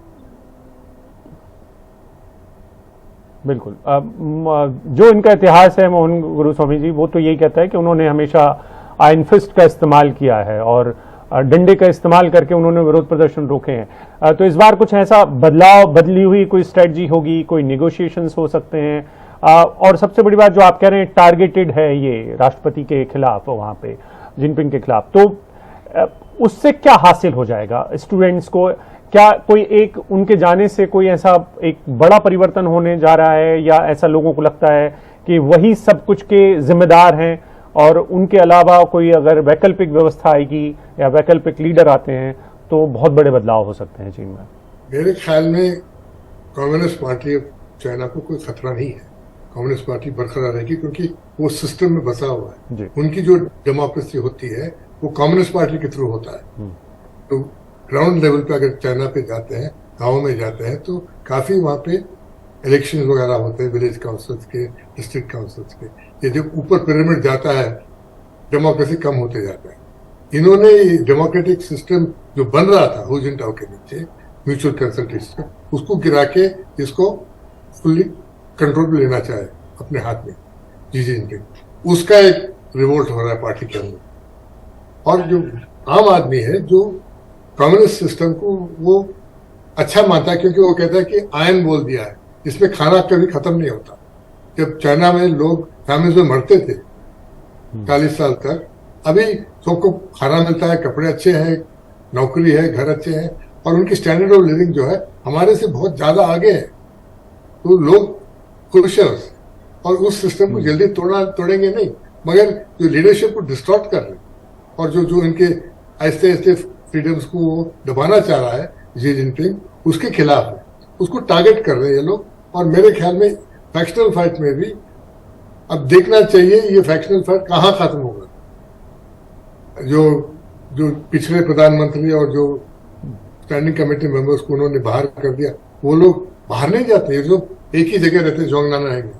Speaker 1: बिल्कुल। जो इनका इतिहास है मोहन गुरुस्वामी जी, वो तो यही कहता है कि उन्होंने हमेशा आयरन फिस्ट का इस्तेमाल किया है और डंडे का इस्तेमाल करके उन्होंने विरोध प्रदर्शन रोके हैं। तो इस बार कुछ ऐसा बदली हुई कोई स्ट्रेटजी होगी, कोई निगोशिएशंस हो सकते हैं। और सबसे बड़ी बात जो आप कह रहे हैं टारगेटेड है ये राष्ट्रपति के खिलाफ, वहां पे जिनपिंग के खिलाफ, तो उससे क्या हासिल हो जाएगा स्टूडेंट्स को? क्या कोई एक उनके जाने से कोई ऐसा एक बड़ा परिवर्तन होने जा रहा है, या ऐसा लोगों को लगता है कि वही सब कुछ के जिम्मेदार हैं और उनके अलावा कोई अगर वैकल्पिक व्यवस्था आएगी या वैकल्पिक लीडर आते हैं तो बहुत बड़े बदलाव हो सकते हैं चीन में?
Speaker 3: मेरे ख्याल में कम्युनिस्ट पार्टी ऑफ चाइना को कोई खतरा नहीं है। कम्युनिस्ट पार्टी बरकरार रहेगी क्योंकि वो सिस्टम में बसा हुआ है। उनकी जो डेमोक्रेसी होती है वो कम्युनिस्ट पार्टी के थ्रू होता है। तो ग्राउंड लेवल पे अगर चाइना पे जाते हैं, गाँव में जाते हैं, तो काफी वहां पे इलेक्शन वगैरह होते हैं विलेज काउंसिल्स के, डिस्ट्रिक्ट काउंसिल्स के, ये जो ऊपर पिरामिड जाता है डेमोक्रेसी कम होते जाता है। इन्होंने डेमोक्रेटिक सिस्टम जो बन रहा था हु जिनटाओ के नीचे म्यूचुअल कंसल्टेशन, उसको गिरा के इसको फुल्ली कंट्रोल में लेना चाहे अपने हाथ में जी जिनपिंग। उसका एक रिवोल्ट हो रहा है पार्टी के अंदर। और जो आम आदमी है जो कम्युनिस्ट सिस्टम को वो अच्छा मानता है, क्योंकि वो कहता है कि आयन बोल दिया है, इसमें खाना कभी खत्म नहीं होता। जब चाइना में लोग फैमिली में मरते थे 40 साल तक, अभी सबको खाना मिलता है, कपड़े अच्छे हैं, नौकरी है, घर अच्छे हैं, और उनकी स्टैंडर्ड ऑफ लिविंग जो है हमारे से बहुत ज्यादा आगे है। तो लोग खुश है उससे, और उस सिस्टम को जल्दी तोड़ेंगे नहीं, मगर जो लीडरशिप को डिस्टॉर्ट कर रहे और जो इनके ऐसे ऐसे फ्रीडम्स को वो दबाना चाह रहा है जी जिनपिंग, उसके खिलाफ है, उसको टारगेट कर रहे हैं ये लोग। और मेरे ख्याल में फैक्शनल फाइट में भी अब देखना चाहिए ये फैक्शनल फाइट कहाँ खत्म होगा। जो पिछले प्रधानमंत्री और जो स्टैंडिंग कमेटी मेंबर्स को उन्होंने बाहर कर दिया, वो लोग बाहर नहीं जाते, ये जो एक ही जगह रहते, जोंगनाना रहेंगे,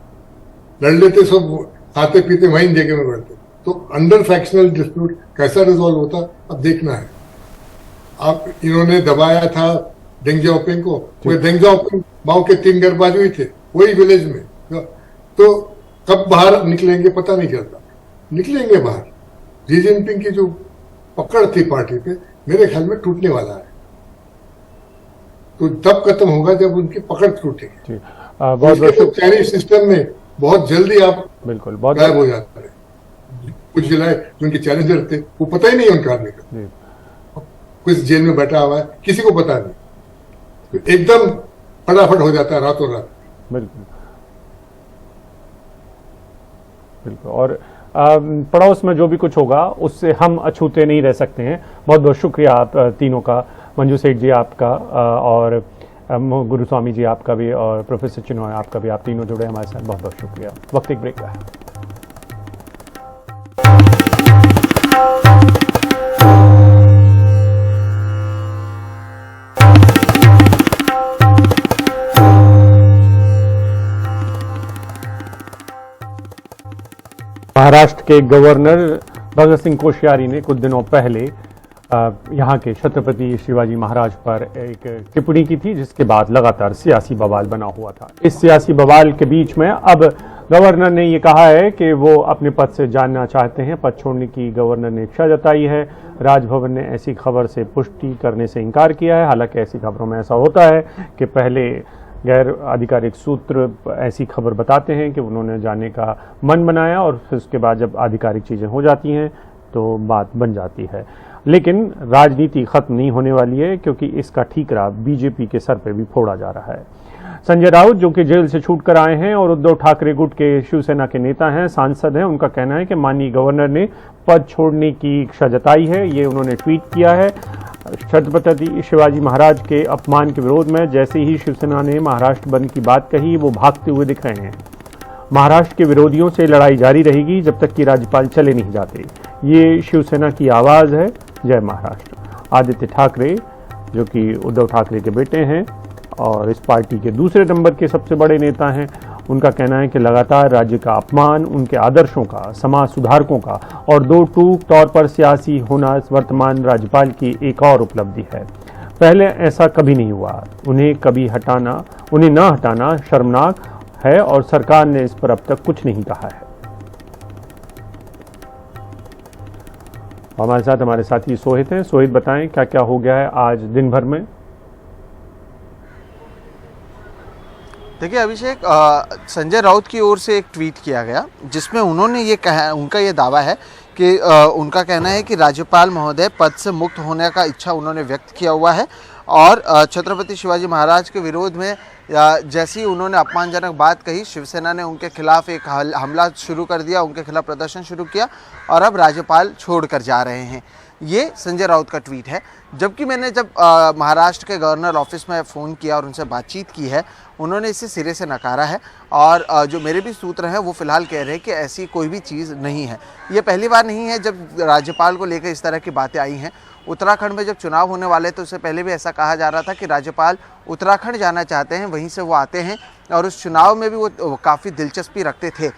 Speaker 3: लड़ लेते, सब खाते पीते वहीं जगह में बैठते। तो अंडर फैक्शनल डिस्प्यूट कैसा रिजॉल्व होता अब देखना है। आप इन्होंने दबाया था डेंग जाओपिंग को, वो डेंग जाओपिंग माओ के 3 घर बाजू ही थे वही विलेज में, तो कब बाहर निकलेंगे पता नहीं चलता। निकलेंगे बाहर। जी जिनपिंग की जो पकड़ थी पार्टी पे मेरे ख्याल में टूटने वाला है, तो तब खत्म होगा जब उनकी पकड़ टूटेगी। तो चाइनीज सिस्टम में बहुत जल्दी आप
Speaker 1: बिल्कुल बहुत
Speaker 3: गायब हो जाता है। कुछ जिलाए जो उनके चैलेंजर थे वो पता ही नहीं उनका आदमी का, कुछ जेल में बैठा हुआ है, किसी को पता नहीं, तो एकदम फटाफट हो जाता है रातों रात।
Speaker 1: बिल्कुल बिल्कुल। और पड़ोस में जो भी कुछ होगा उससे हम अछूते नहीं रह सकते हैं। बहुत बहुत शुक्रिया आप तीनों का, मंजू सेठ जी आपका, और गुरुस्वामी जी आपका भी, और प्रोफेसर चिनॉय आपका भी, आप तीनों जुड़े हमारे साथ, बहुत बहुत शुक्रिया। वक्त एक ब्रेक का है। महाराष्ट्र के गवर्नर भगत सिंह कोश्यारी ने कुछ दिनों पहले यहाँ के छत्रपति शिवाजी महाराज पर एक टिप्पणी की थी, जिसके बाद लगातार सियासी बवाल बना हुआ था। इस सियासी बवाल के बीच में अब गवर्नर ने ये कहा है कि वो अपने पद से जानना चाहते हैं। पद छोड़ने की गवर्नर ने इच्छा जताई है। राजभवन ने ऐसी खबर से पुष्टि करने से इनकार किया है। हालांकि ऐसी खबरों में ऐसा होता है कि पहले गैर आधिकारिक सूत्र ऐसी खबर बताते हैं कि उन्होंने जाने का मन बनाया, और फिर उसके बाद जब आधिकारिक चीज़ें हो जाती हैं तो बात बन जाती है। लेकिन राजनीति खत्म नहीं होने वाली है, क्योंकि इसका ठीकरा बीजेपी के सर पे भी फोड़ा जा रहा है। संजय राउत जो कि जेल से छूट कर आए हैं और उद्धव ठाकरे गुट के शिवसेना के नेता हैं, सांसद हैं, उनका कहना है कि माननीय गवर्नर ने पद छोड़ने की इच्छा जताई है। ये उन्होंने ट्वीट किया है। छत्रपति शिवाजी महाराज के अपमान के विरोध में जैसे ही शिवसेना ने महाराष्ट्र बंद की बात कही, वो भागते हुए दिख रहे हैं। महाराष्ट्र के विरोधियों से लड़ाई जारी रहेगी जब तक कि राज्यपाल चले नहीं जाते। ये शिवसेना की आवाज़ है। जय महाराष्ट्र। आदित्य ठाकरे जो कि उद्धव ठाकरे के बेटे हैं और इस पार्टी के दूसरे नंबर के सबसे बड़े नेता हैं, उनका कहना है कि लगातार राज्य का अपमान, उनके आदर्शों का, समाज सुधारकों का और दो टूक तौर पर सियासी होना वर्तमान राज्यपाल की एक और उपलब्धि है। पहले ऐसा कभी नहीं हुआ। उन्हें न हटाना शर्मनाक है और सरकार ने इस पर अब तक कुछ नहीं कहा है। हमारे साथ हमारे साथी सोहित हैं। सोहित, बताएं क्या क्या हो गया है आज दिन भर में।
Speaker 6: देखिए अभिषेक, संजय राउत की ओर से एक ट्वीट किया गया जिसमें उन्होंने ये कहा, उनका ये दावा है कि उनका कहना है कि राज्यपाल महोदय पद से मुक्त होने का इच्छा उन्होंने व्यक्त किया हुआ है और छत्रपति शिवाजी महाराज के विरोध में जैसी ही उन्होंने अपमानजनक बात कही, शिवसेना ने उनके खिलाफ एक हमला शुरू कर दिया, उनके खिलाफ प्रदर्शन शुरू किया और अब राज्यपाल छोड़कर जा रहे हैं। ये संजय राउत का ट्वीट है। जबकि मैंने जब महाराष्ट्र के गवर्नर ऑफिस में फ़ोन किया और उनसे बातचीत की है, उन्होंने इसे सिरे से नकारा है और जो मेरे भी सूत्र हैं वो फ़िलहाल कह रहे हैं कि ऐसी कोई भी चीज़ नहीं है। ये पहली बार नहीं है जब राज्यपाल को लेकर इस तरह की बातें आई हैं। उत्तराखंड में जब चुनाव होने वाले तो उससे पहले भी ऐसा कहा जा रहा था कि राज्यपाल उत्तराखंड जाना चाहते हैं, वहीं से वो आते हैं और उस चुनाव में भी वो काफ़ी दिलचस्पी रखते थे।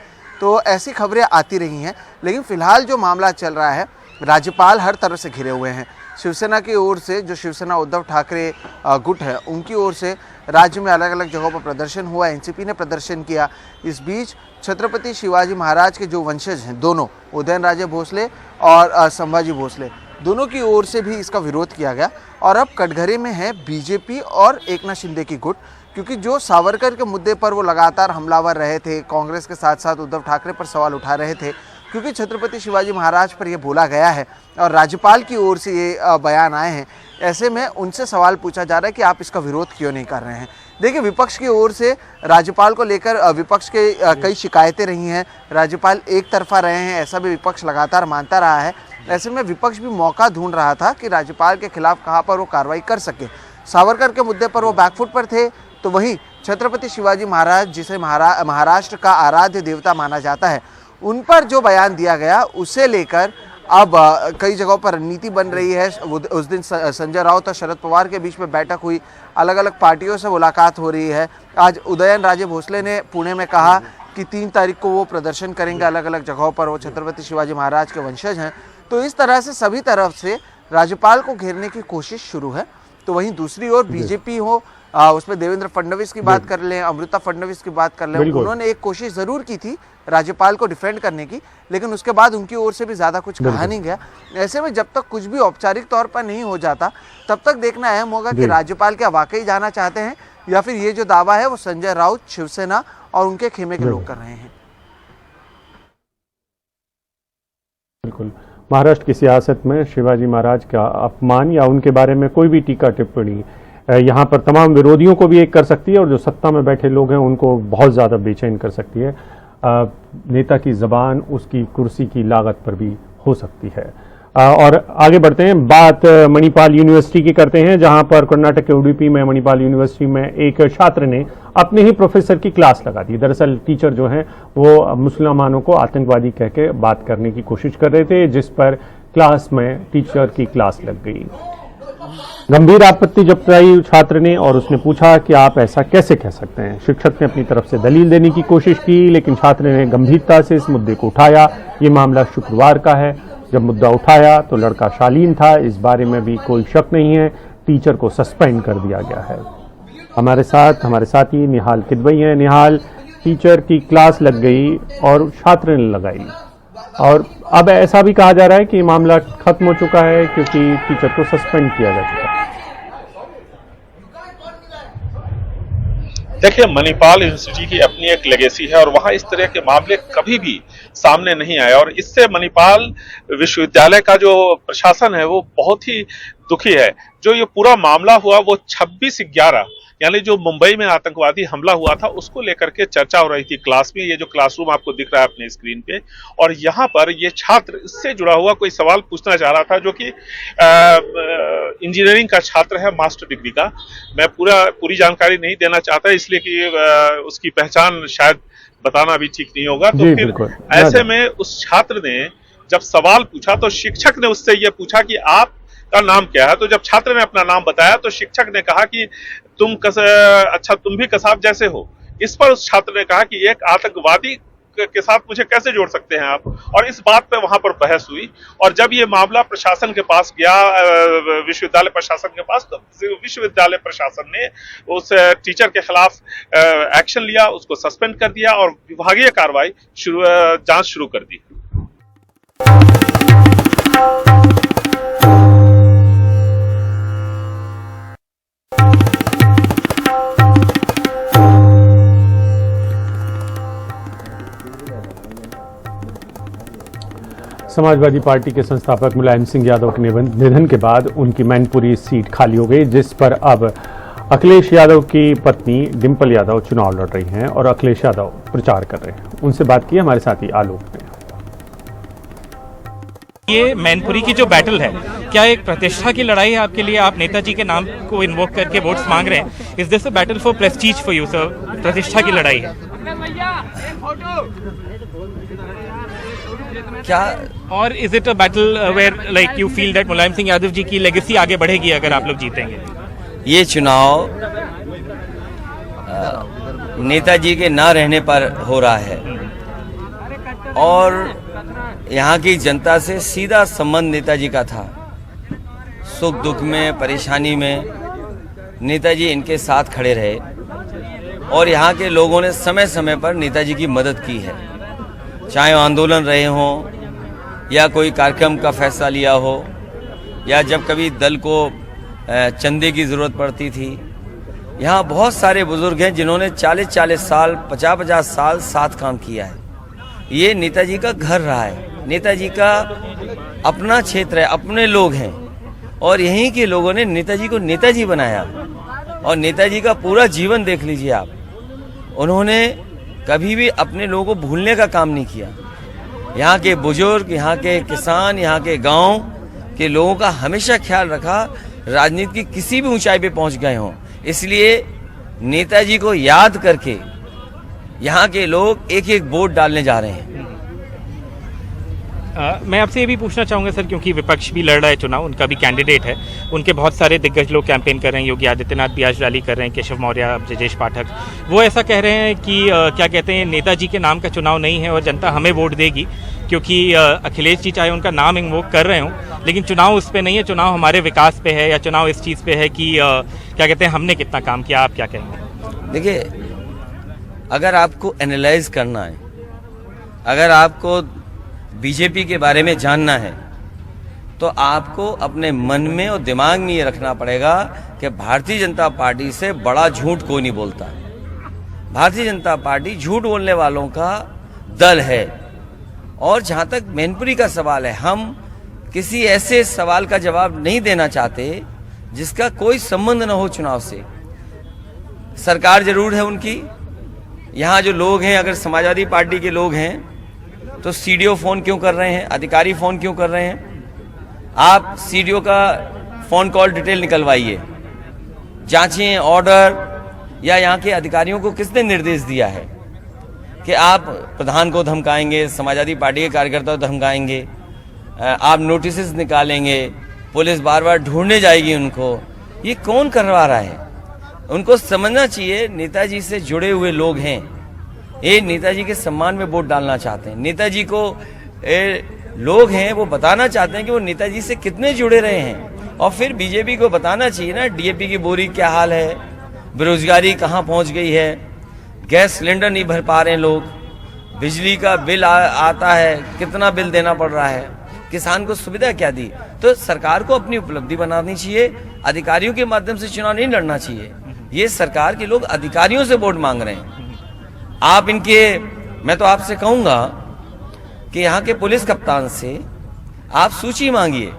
Speaker 6: तो ऐसी खबरें आती रही हैं, लेकिन फिलहाल जो मामला चल रहा है, राज्यपाल हर तरफ से घिरे हुए हैं। शिवसेना की ओर से, जो शिवसेना उद्धव ठाकरे गुट है, उनकी ओर से राज्य में अलग अलग जगहों पर प्रदर्शन हुआ, एनसीपी ने प्रदर्शन किया। इस बीच छत्रपति शिवाजी महाराज के जो वंशज हैं, दोनों उदयनराजे भोसले और संभाजी भोसले, दोनों की ओर से भी इसका विरोध किया गया। और अब कटघरे में है बीजेपी और एकनाथ शिंदे की गुट, क्योंकि जो सावरकर के मुद्दे पर वो लगातार हमलावर रहे थे, कांग्रेस के साथ साथ उद्धव ठाकरे पर सवाल उठा रहे थे, क्योंकि छत्रपति शिवाजी महाराज पर ये बोला गया है और राज्यपाल की ओर से ये बयान आए हैं। ऐसे में उनसे सवाल पूछा जा रहा है कि आप इसका विरोध क्यों नहीं कर रहे हैं। देखिए, विपक्ष की ओर से राज्यपाल को लेकर विपक्ष के कई शिकायतें रही हैं, राज्यपाल एक तरफा रहे हैं, ऐसा भी विपक्ष लगातार मानता रहा है। ऐसे में विपक्ष भी मौका ढूंढ रहा था कि राज्यपाल के खिलाफ कहाँ पर वो कार्रवाई कर सके। सावरकर के मुद्दे पर वो बैकफुट पर थे, तो वहीं छत्रपति शिवाजी महाराज, जिसे महाराष्ट्र का आराध्य देवता माना जाता है, उन पर जो बयान दिया गया उसे लेकर अब कई जगहों पर रणनीति बन रही है। उस दिन संजय राउत और शरद पवार के बीच में बैठक हुई, अलग अलग पार्टियों से मुलाकात हो रही है। आज उदयनराजे भोसले ने पुणे में कहा कि 3 तारीख को वो प्रदर्शन करेंगे अलग अलग जगहों पर, वो छत्रपति शिवाजी महाराज के वंशज हैं। तो इस तरह से सभी तरफ से राज्यपाल को घेरने की कोशिश शुरू है। तो वहीं दूसरी ओर बीजेपी हो, उसमें देवेंद्र फडणवीस की बात कर लें, अमृता फडणवीस की बात कर लें, उन्होंने एक कोशिश जरूर की थी राज्यपाल को डिफेंड करने की, लेकिन उसके बाद उनकी ओर से भी ज्यादा कुछ कहा नहीं गया। ऐसे में जब तक कुछ भी औपचारिक तौर पर नहीं हो जाता, तब तक देखना अहम होगा कि राज्यपाल क्या वाकई जाना चाहते हैं या फिर ये जो दावा है वो संजय राउत, शिवसेना और उनके खेमे के लोग कर रहे हैं।
Speaker 1: बिल्कुल, महाराष्ट्र की सियासत में शिवाजी महाराज का अपमान या उनके बारे में कोई भी टीका टिप्पणी यहाँ पर तमाम विरोधियों को भी एक कर सकती है और जो सत्ता में बैठे लोग हैं उनको बहुत ज़्यादा बेचैन कर सकती है। नेता की ज़बान उसकी कुर्सी की लागत पर भी हो सकती है। और आगे बढ़ते हैं, बात मणिपाल यूनिवर्सिटी की करते हैं, जहां पर कर्नाटक के उडुपी में मणिपाल यूनिवर्सिटी में एक छात्र ने अपने ही प्रोफेसर की क्लास लगा दी। दरअसल टीचर जो हैं वो मुसलमानों को आतंकवादी कह के बात करने की कोशिश कर रहे थे, जिस पर क्लास में टीचर की क्लास लग गई। गंभीर आपत्ति जताई छात्र ने और उसने पूछा कि आप ऐसा कैसे कह सकते हैं। शिक्षक ने अपनी तरफ से दलील देने की कोशिश की, लेकिन छात्र ने गंभीरता से इस मुद्दे को उठाया। ये मामला शुक्रवार का है। जब मुद्दा उठाया तो लड़का शालीन था, इस बारे में भी कोई शक नहीं है। टीचर को सस्पेंड कर दिया गया है। हमारे साथी निहाल किदवई हैं। निहाल, टीचर की क्लास लग गई और छात्र ने लगाई, और अब ऐसा भी कहा जा रहा है कि मामला खत्म हो चुका है क्योंकि टीचर को सस्पेंड किया जा चुका है।
Speaker 7: देखिए, मणिपाल यूनिवर्सिटी की अपनी एक लेगेसी है और वहां इस तरह के मामले कभी भी सामने नहीं आए, और इससे मणिपाल विश्वविद्यालय का जो प्रशासन है वो बहुत ही दुखी है। जो ये पूरा मामला हुआ वो 26/11 यानी जो मुंबई में आतंकवादी हमला हुआ था उसको लेकर के चर्चा हो रही थी क्लास में। ये जो क्लासरूम आपको दिख रहा है अपने स्क्रीन पे, और यहाँ पर ये छात्र इससे जुड़ा हुआ कोई सवाल पूछना चाह रहा था, जो कि इंजीनियरिंग का छात्र है, मास्टर डिग्री का। मैं पूरी जानकारी नहीं देना चाहता इसलिए कि उसकी पहचान शायद बताना भी ठीक नहीं होगा। तो फिर ऐसे में उस छात्र ने जब सवाल पूछा तो शिक्षक ने उससे ये पूछा कि आप का नाम क्या है। तो जब छात्र ने अपना नाम बताया तो शिक्षक ने कहा कि तुम भी कसाब जैसे हो। इस पर उस छात्र ने कहा कि एक आतंकवादी के साथ मुझे कैसे जोड़ सकते हैं आप, और इस बात पे वहां पर बहस हुई। और जब ये मामला प्रशासन के पास गया, विश्वविद्यालय प्रशासन के पास, तो विश्वविद्यालय प्रशासन ने उस टीचर के खिलाफ एक्शन लिया, उसको सस्पेंड कर दिया और विभागीय कार्रवाई जांच शुरू कर दी।
Speaker 1: समाजवादी पार्टी के संस्थापक मुलायम सिंह यादव के निधन के बाद उनकी मैनपुरी सीट खाली हो गई, जिस पर अब अखिलेश यादव की पत्नी डिंपल यादव चुनाव लड़ रही हैं और अखिलेश यादव प्रचार कर रहे हैं। उनसे बात की हमारे साथी आलोक ने।
Speaker 8: ये मैनपुरी की जो बैटल है, क्या एक प्रतिष्ठा की लड़ाई है आपके लिए? आप नेताजी के नाम को इन्वोक करके वोट्स मांग रहे हैं। Is this a battle for prestige for you sir? प्रतिष्ठा की लड़ाई है।
Speaker 9: क्या
Speaker 8: और is it a battle where like you feel that Mulayam Singh Yadav ji की लेगेसी आगे बढ़ेगी अगर आप लोग जीतेंगे?
Speaker 9: ये चुनाव नेताजी के ना रहने पर हो रहा है और यहाँ की जनता से सीधा संबंध नेताजी का था। सुख दुख में, परेशानी में नेताजी इनके साथ खड़े रहे और यहाँ के लोगों ने समय समय पर नेताजी की मदद की है, चाहे आंदोलन रहे हों या कोई कार्यक्रम का फैसला लिया हो या जब कभी दल को चंदे की ज़रूरत पड़ती थी। यहाँ बहुत सारे बुजुर्ग हैं जिन्होंने 40-40 साल, 50-50 साल साथ काम किया है। ये नेताजी का घर रहा है, नेताजी का अपना क्षेत्र है, अपने लोग हैं और यहीं के लोगों ने नेताजी को नेताजी बनाया। और नेताजी का पूरा जीवन देख लीजिए आप, उन्होंने कभी भी अपने लोगों को भूलने का काम नहीं किया। यहाँ के बुजुर्ग, यहाँ के किसान, यहाँ के गांव के लोगों का हमेशा ख्याल रखा, राजनीति की किसी भी ऊंचाई पे पहुंच गए हों। इसलिए नेताजी को याद करके यहाँ के लोग एक एक वोट डालने जा रहे हैं।
Speaker 8: मैं आपसे ये भी पूछना चाहूँगा सर, क्योंकि विपक्ष भी लड़ रहा है चुनाव, उनका भी कैंडिडेट है, उनके बहुत सारे दिग्गज लोग कैंपेन कर रहे हैं, योगी आदित्यनाथ भी आज रैली कर रहे हैं, केशव मौर्य, ब्रजेश पाठक, वो ऐसा कह रहे हैं कि क्या कहते हैं, नेताजी के नाम का चुनाव नहीं है और जनता हमें वोट देगी, क्योंकि अखिलेश जी चाहे उनका नाम इन्वोक कर रहे हों लेकिन चुनाव उस पर नहीं है, चुनाव हमारे विकास पे है या चुनाव इस चीज़ पे है कि क्या कहते हैं हमने कितना काम किया। आप क्या कहेंगे?
Speaker 9: देखिए, अगर आपको एनालाइज करना है, अगर आपको बीजेपी के बारे में जानना है तो आपको अपने मन में और दिमाग में ये रखना पड़ेगा कि भारतीय जनता पार्टी से बड़ा झूठ कोई नहीं बोलता। भारतीय जनता पार्टी झूठ बोलने वालों का दल है। और जहां तक मैनपुरी का सवाल है, हम किसी ऐसे सवाल का जवाब नहीं देना चाहते जिसका कोई संबंध न हो चुनाव से। सरकार जरूर है उनकी, यहाँ जो लोग हैं, अगर समाजवादी पार्टी के लोग हैं तो सीडीओ फोन क्यों कर रहे हैं, अधिकारी फोन क्यों कर रहे हैं? आप सीडीओ का फोन कॉल डिटेल निकलवाइए, जांचें, ऑर्डर, या यहाँ के अधिकारियों को किसने निर्देश दिया है कि आप प्रधान को धमकाएंगे, समाजवादी पार्टी के कार्यकर्ताओं को धमकाएंगे, आप नोटिस निकालेंगे, पुलिस बार बार ढूंढने जाएगी उनको। ये कौन करवा रहा है? उनको समझना चाहिए नेताजी से जुड़े हुए लोग हैं, ये नेताजी के सम्मान में वोट डालना चाहते हैं। नेताजी को लोग हैं वो बताना चाहते हैं कि वो नेताजी से कितने जुड़े रहे हैं। और फिर बीजेपी को बताना चाहिए ना, डीएपी की बोरी क्या हाल है, बेरोजगारी कहाँ पहुँच गई है, गैस सिलेंडर नहीं भर पा रहे हैं लोग, बिजली का बिल आता है, कितना बिल देना पड़ रहा है, किसान को सुविधा क्या दी। तो सरकार को अपनी उपलब्धि बनानी चाहिए, अधिकारियों के माध्यम से चुनाव नहीं लड़ना चाहिए। ये सरकार के लोग अधिकारियों से वोट मांग रहे हैं। आप इनके, मैं तो आपसे कहूंगा कि यहाँ के पुलिस कप्तान से आप सूची मांगिए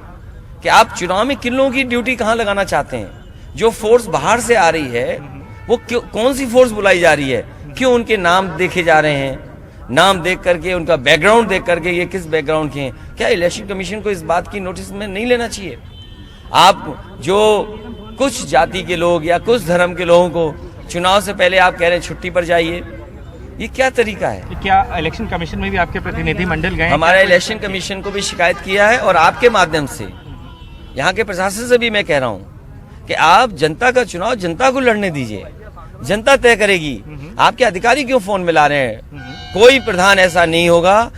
Speaker 9: कि आप चुनाव में किन लोगों की ड्यूटी कहाँ लगाना चाहते हैं। जो फोर्स बाहर से आ रही है वो कौन सी फोर्स बुलाई जा रही है, क्यों उनके नाम देखे जा रहे हैं, नाम देख करके, उनका बैकग्राउंड देख करके ये किस बैकग्राउंड के हैं। क्या इलेक्शन कमीशन को इस बात की नोटिस में नहीं लेना चाहिए? आप जो कुछ जाति के लोग या कुछ धर्म के लोगों को चुनाव से पहले आप कह रहे हैं छुट्टी पर जाइए, ये क्या तरीका है?
Speaker 8: क्या इलेक्शन कमीशन में भी आपके प्रतिनिधि मंडल गए?
Speaker 9: हमारा इलेक्शन कमीशन को भी शिकायत किया है और आपके माध्यम से यहाँ के प्रशासन से भी मैं कह रहा हूँ कि आप जनता का चुनाव जनता को लड़ने दीजिए, जनता तय करेगी। आपके अधिकारी क्यों फोन मिला रहे हैं? कोई प्रधान ऐसा नहीं होगा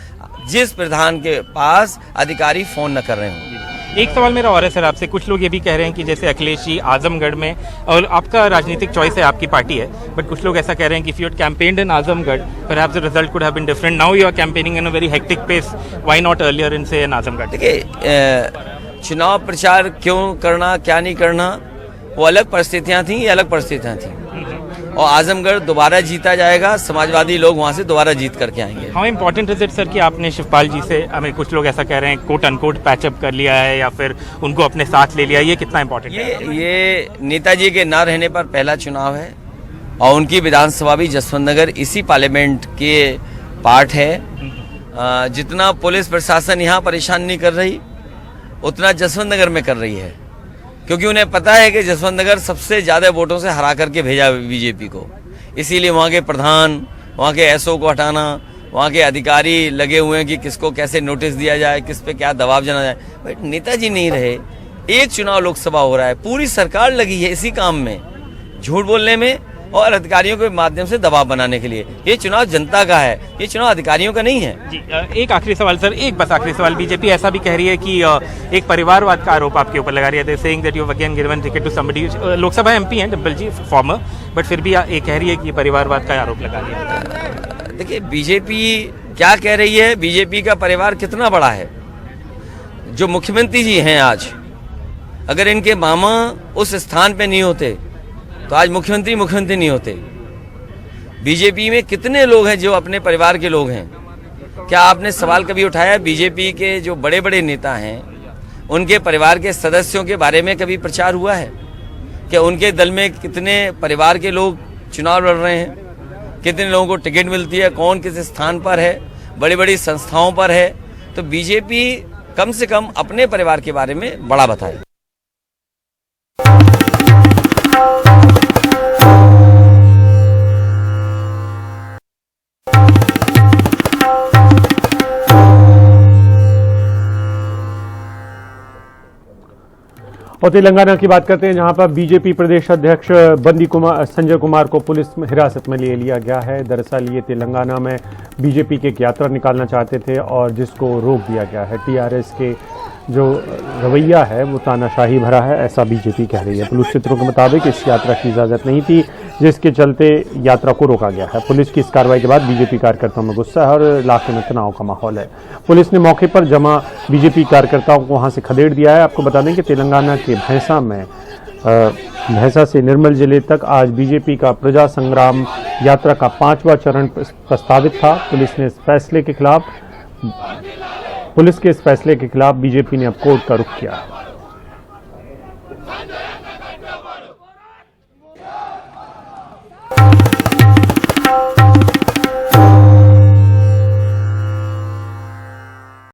Speaker 9: जिस प्रधान के पास अधिकारी फोन न कर रहे हों।
Speaker 8: एक सवाल मेरा और है सर आपसे, कुछ लोग ये भी कह रहे हैं कि जैसे अखिलेश जी आजमगढ़ में, और आपका राजनीतिक चॉइस है, आपकी पार्टी है, बट कुछ लोग ऐसा कह रहे हैं कि if you had campaigned in Azamgarh perhaps the result could have been different. Now you are campaigning in a very hectic pace. Why not earlier in say in Azamgarh?
Speaker 9: देखिए, चुनाव प्रचार क्यों करना, क्या नहीं करना, वो अलग परिस्थितियां थी, ये अलग परिस्थितियां थी। और आजमगढ़ दोबारा जीता जाएगा, समाजवादी लोग वहां से दोबारा जीत करके आएंगे।
Speaker 8: How important is it sir कि आपने शिवपाल जी से, हमें कुछ लोग ऐसा कह रहे हैं, कोट अनकोट पैचअप कर लिया है या फिर उनको अपने साथ ले लिया, ये कितना इम्पोर्टेंट है?
Speaker 9: ये नेताजी के ना रहने पर पहला चुनाव है और उनकी विधानसभा भी जसवंत नगर इसी पार्लियामेंट के पार्ट है। जितना पुलिस प्रशासन यहाँ परेशान नहीं कर रही उतना जसवंत नगर में कर रही है, क्योंकि उन्हें पता है कि जसवंत नगर सबसे ज़्यादा वोटों से हरा करके भेजा बीजेपी को। इसीलिए वहाँ के प्रधान, वहाँ के एसओ को हटाना, वहाँ के अधिकारी लगे हुए हैं कि किसको कैसे नोटिस दिया जाए, किस पे क्या दबाव जना जाए। बट नेताजी नहीं रहे, एक चुनाव लोकसभा हो रहा है, पूरी सरकार लगी है इसी काम में, झूठ बोलने में और अधिकारियों के माध्यम से दबाव बनाने के लिए। ये चुनाव जनता का है, ये चुनाव अधिकारियों का नहीं है।
Speaker 8: जी, एक आखिरी सवाल सर, एक बस आखिरी सवाल। बीजेपी ऐसा भी कह रही है कि एक परिवारवाद का आरोप आपके ऊपर लगा रही है, saying that you have again given ticket to somebody. Lok Sabha MP हैं डिम्पल जी, फॉर्मर, बट फिर भी ये कह रही है कि परिवारवाद का आरोप लगा रही है।
Speaker 9: देखिए बीजेपी क्या कह रही है, बीजेपी का परिवार कितना बड़ा है। जो मुख्यमंत्री जी हैं आज, अगर इनके मामा उस स्थान पे नहीं होते तो आज मुख्यमंत्री नहीं होते। बीजेपी में कितने लोग हैं जो अपने परिवार के लोग हैं? क्या आपने सवाल कभी उठाया बीजेपी के जो बड़े बड़े नेता हैं उनके परिवार के सदस्यों के बारे में कभी प्रचार हुआ है? क्या उनके दल में कितने परिवार के लोग चुनाव लड़ रहे हैं, कितने लोगों को टिकट मिलती है, कौन किस स्थान पर है, बड़ी बड़ी संस्थाओं पर है? तो बीजेपी कम से कम अपने परिवार के बारे में बड़ा बताए।
Speaker 1: और तेलंगाना की बात करते हैं, जहां पर बीजेपी प्रदेश अध्यक्ष संजय कुमार को पुलिस में हिरासत में ले लिया गया है। दरअसल ये तेलंगाना में बीजेपी की एक यात्रा निकालना चाहते थे और जिसको रोक दिया गया है। टीआरएस के जो रवैया है वो तानाशाही भरा है, ऐसा बीजेपी कह रही है। पुलिस सूत्रों के मुताबिक इस यात्रा की इजाजत नहीं थी, जिसके चलते यात्रा को रोका गया है। पुलिस की इस कार्रवाई के बाद बीजेपी कार्यकर्ताओं में गुस्सा है और इलाके में तनाव का माहौल है। पुलिस ने मौके पर जमा बीजेपी कार्यकर्ताओं को वहां से खदेड़ दिया है। आपको बता दें कि तेलंगाना के भैंसा से निर्मल जिले तक आज बीजेपी का प्रजा संग्राम यात्रा का 5वां चरण प्रस्तावित था। पुलिस के इस फैसले के खिलाफ बीजेपी ने अब कोर्ट का रुख किया है।